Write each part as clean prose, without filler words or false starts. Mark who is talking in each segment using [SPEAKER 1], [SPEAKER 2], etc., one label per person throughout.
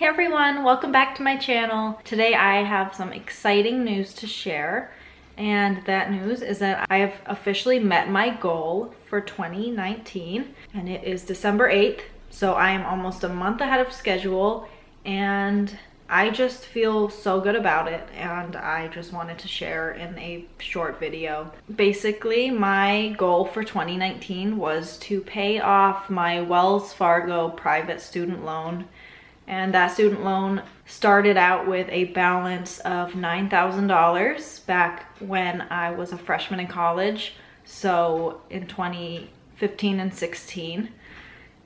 [SPEAKER 1] Hey everyone, welcome back to my channel. Today I have some exciting news to share, and that news is that I have officially met my goal for 2019, and it is December 8th, so I am almost a month ahead of schedule, and I just feel so good about it, and I just wanted to share in a short video. Basically, my goal for 2019 was to pay off my Wells Fargo private student loan. And that student loan started out with a balance of $9,000 back when I was a freshman in college, so in 2015 and 16.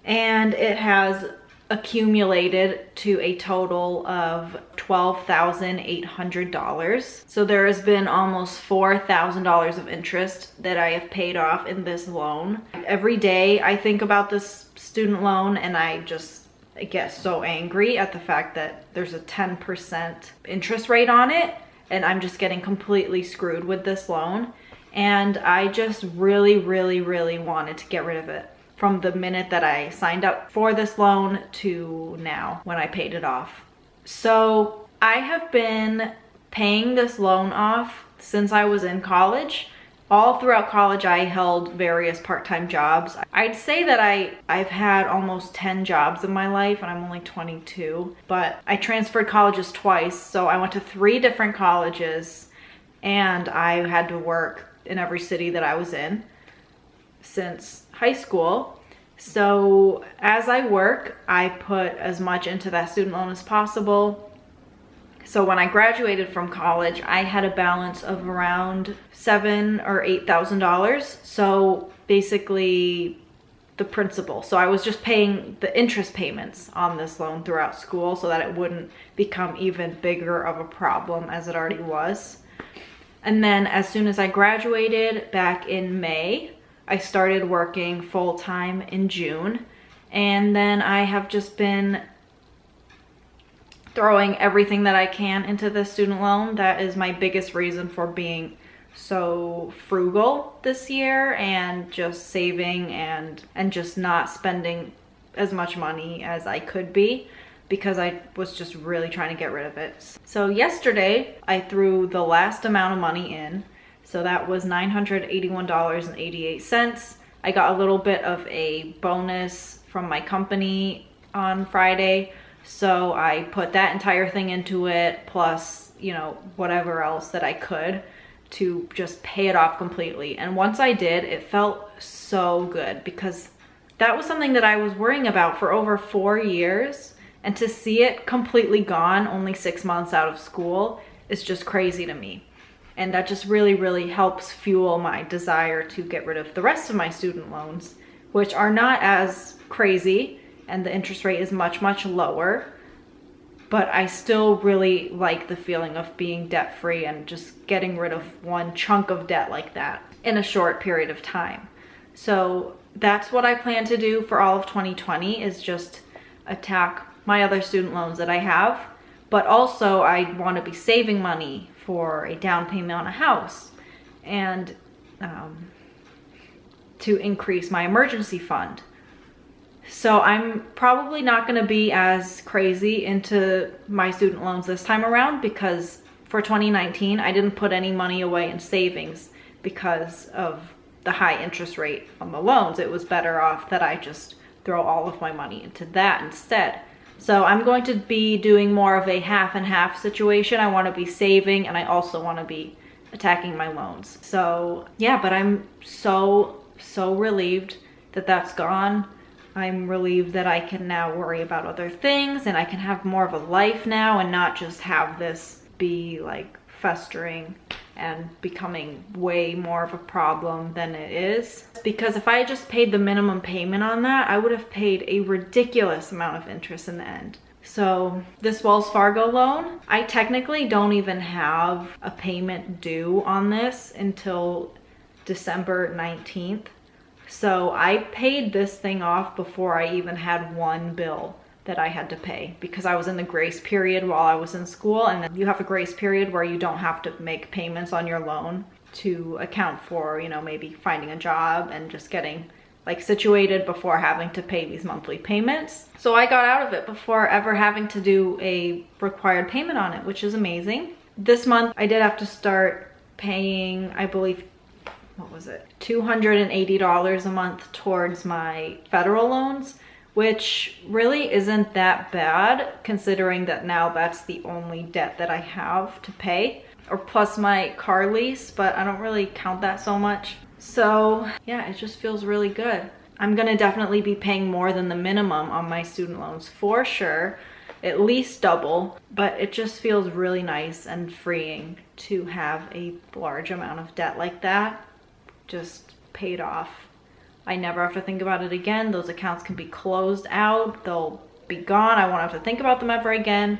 [SPEAKER 1] And it has accumulated to a total of $12,800. So there has been almost $4,000 of interest that I have paid off in this loan. Every day I think about this student loan and I get so angry at the fact that there's a 10% interest rate on it, and I'm just getting completely screwed with this loan. And I just really wanted to get rid of it from the minute that I signed up for this loan to now when I paid it off. So I have been paying this loan off since I was in college. All throughout college, I held various part-time jobs. I'd say that I've had almost 10 jobs in my life, and I'm only 22, but I transferred colleges twice, so I went to 3 different colleges, and I had to work in every city that I was in since high school. So as I work, I put as much into that student loan as possible. So when I graduated from college, I had a balance of around $7,000 or $8,000. So basically the principal. So I was just paying the interest payments on this loan throughout school so that it wouldn't become even bigger of a problem as it already was. And then as soon as I graduated back in May, I started working full-time in June. And then I have just been throwing everything that I can into the student loan. That is my biggest reason for being so frugal this year, and just saving and just not spending as much money as I could be, because I was just really trying to get rid of it. So yesterday I threw the last amount of money in. So that was $981.88. I got a little bit of a bonus from my company on Friday, so I put that entire thing into it, plus, whatever else that I could to just pay it off completely. And once I did, it felt so good, because that was something that I was worrying about for over 4 years. And to see it completely gone only 6 months out of school is just crazy to me. And that just really helps fuel my desire to get rid of the rest of my student loans, which are not as crazy, and the interest rate is much lower, but I still really like the feeling of being debt-free and just getting rid of one chunk of debt like that in a short period of time. So that's what I plan to do for all of 2020, is just attack my other student loans that I have, but also I want to be saving money for a down payment on a house, and to increase my emergency fund. So I'm probably not going to be as crazy into my student loans this time around, because for 2019 I didn't put any money away in savings because of the high interest rate on the loans. It was better off that I just throw all of my money into that instead. So I'm going to be doing more of a half and half situation. I want to be saving, and I also want to be attacking my loans. So yeah, but I'm so relieved that that's gone. I'm relieved that I can now worry about other things, and I can have more of a life now and not just have this be like festering and becoming way more of a problem than it is. Because if I just paid the minimum payment on that, I would have paid a ridiculous amount of interest in the end. So this Wells Fargo loan, I technically don't even have a payment due on this until December 19th. So I paid this thing off before I even had one bill that I had to pay, because I was in the grace period while I was in school, and then you have a grace period where you don't have to make payments on your loan to account for, maybe finding a job and just getting like situated before having to pay these monthly payments. So I got out of it before ever having to do a required payment on it, which is amazing. This month I did have to start paying, I believe, what was it? $280 a month towards my federal loans, which really isn't that bad considering that now that's the only debt that I have to pay, or plus my car lease, but I don't really count that so much. So yeah, it just feels really good. I'm gonna definitely be paying more than the minimum on my student loans for sure, at least double, but it just feels really nice and freeing to have a large amount of debt like that just paid off. I never have to think about it again. Those accounts can be closed out, they'll be gone. I won't have to think about them ever again.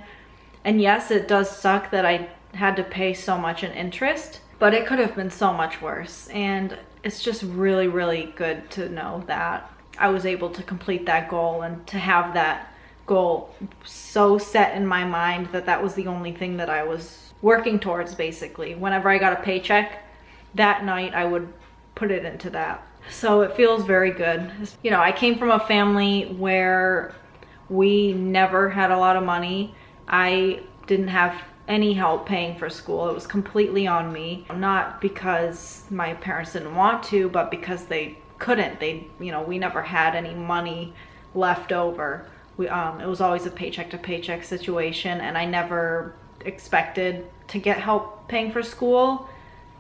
[SPEAKER 1] And yes, it does suck that I had to pay so much in interest, but it could have been so much worse. And it's just really, really good to know that I was able to complete that goal and to have that goal so set in my mind that that was the only thing that I was working towards, basically. Whenever I got a paycheck, that night I would put it into that. So it feels very good. You know, I came from a family where we never had a lot of money. I didn't have any help paying for school. It was completely on me. Not because my parents didn't want to, but because they couldn't. We never had any money left over. It was always a paycheck to paycheck situation, and I never expected to get help paying for school.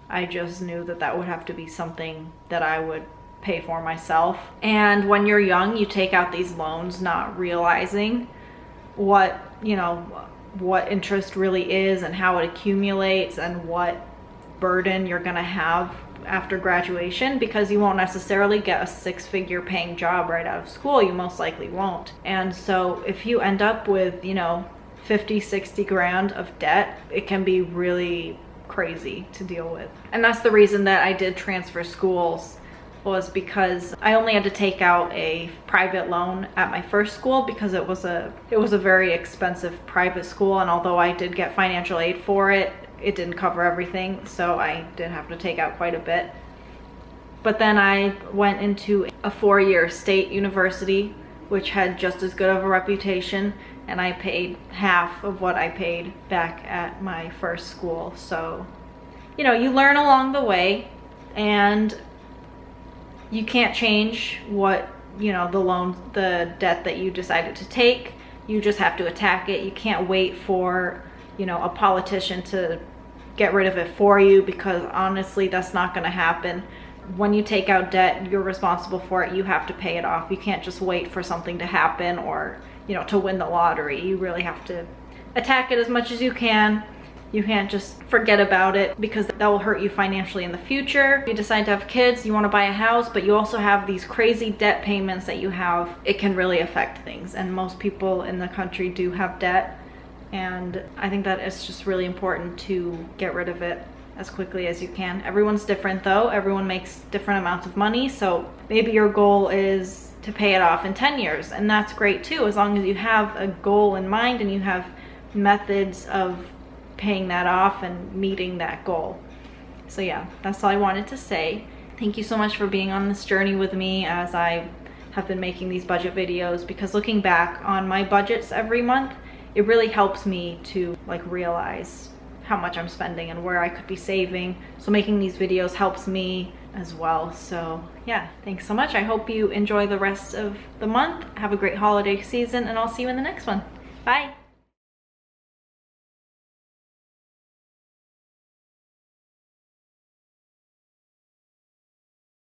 [SPEAKER 1] I just knew that that would have to be something that I would pay for myself. And when you're young, you take out these loans not realizing what interest really is and how it accumulates and what burden you're gonna have after graduation, because you won't necessarily get a six-figure paying job right out of school. You most likely won't. And so if you end up with 50, 60 grand of debt, it can be really crazy to deal with. And that's the reason that I did transfer schools, was because I only had to take out a private loan at my first school because it was a very expensive private school, and although I did get financial aid for it, it didn't cover everything, so I did have to take out quite a bit. But then I went into a 4-year state university, which had just as good of a reputation, and I paid half of what I paid back at my first school. So, you learn along the way, and you can't change what, the debt that you decided to take. You just have to attack it. You can't wait for, a politician to get rid of it for you, because honestly, that's not going to happen. When you take out debt, you're responsible for it. You have to pay it off. You can't just wait for something to happen or, to win the lottery. You really have to attack it as much as you can. You can't just forget about it, because that will hurt you financially in the future. If you decide to have kids, you want to buy a house, but you also have these crazy debt payments that you have. It can really affect things, and most people in the country do have debt, and I think that it's just really important to get rid of it as quickly as you can. Everyone's different though. Everyone makes different amounts of money, so maybe your goal is to pay it off in 10 years, and that's great too, as long as you have a goal in mind and you have methods of paying that off and meeting that goal. So yeah, that's all I wanted to say. Thank you so much for being on this journey with me as I have been making these budget videos, because looking back on my budgets every month, it really helps me to realize how much I'm spending and where I could be saving. So making these videos helps me as well. So yeah, thanks so much. I hope you enjoy the rest of the month. Have a great holiday season, and I'll see you in the next one. Bye.